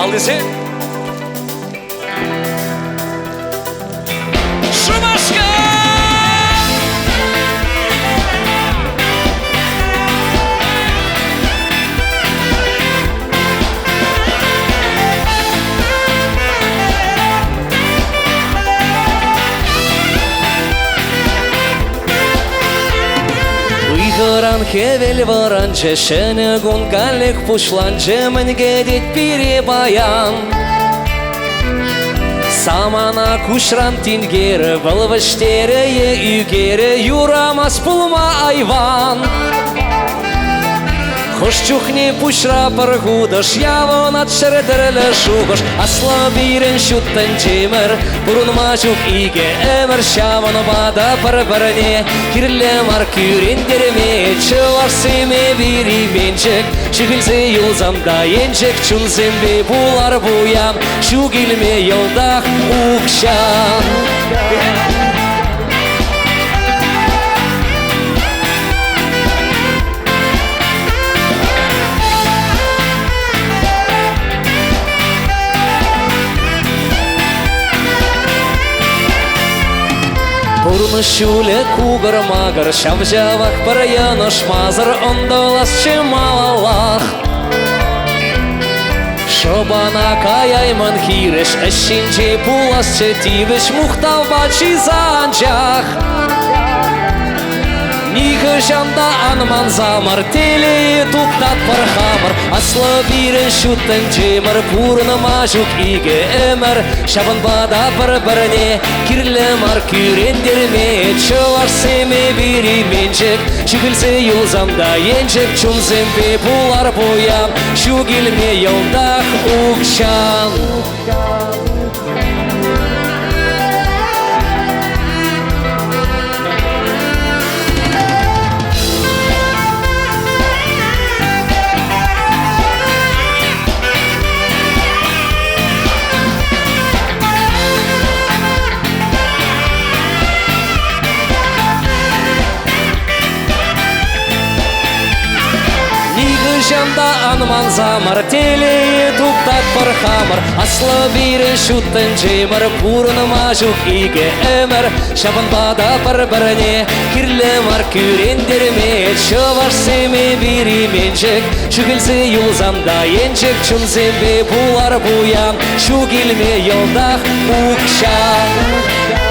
Ал десе Шумашка! Игоран хевел воранче, шене гун галек пушланче, менге дет перебаян. Самана кушран тингере, вылвыштере е үгере, юрамас пулма айван. Хош чухне пушра паргудаш, явон от шередерле шугаш, асла бирен шуттен темер, бурун мачук иге эмер, шавон бада парбарне, кирле маркюрен дерме, чуваш семе бири менчек, чигилзе юлзамда енчек, чунзембе булар буям, шугилме йолдах укшан. Бурны шуле кугар магар, шавжавах параянош мазар, ондолас чемалалах. Шобана каяйман хиреш, эшинче пулас четивеш, мухтав бачи занчах. Нихы жанда анман замар, теле туктат пархамар, асла бирен шуттен темір, пурны мажук иге эмер, шабын бада бір-біріне, кирле мар күрендерме, чылар семе бири менчек, чигілсе юлзамда енчек, чунзембе булар боям, шугилме йолдах укшан. Жанда анман замар, теле туктат пархамар, асла бирен шуттен темір, пурны мажук иге эмер, шабын бада бір-біріне, кирле мар күрендерме, чуваш семе бири менчек, чүгілсе юлзамда енчек, чунзембе булар буям, шугилме йолдах укшан.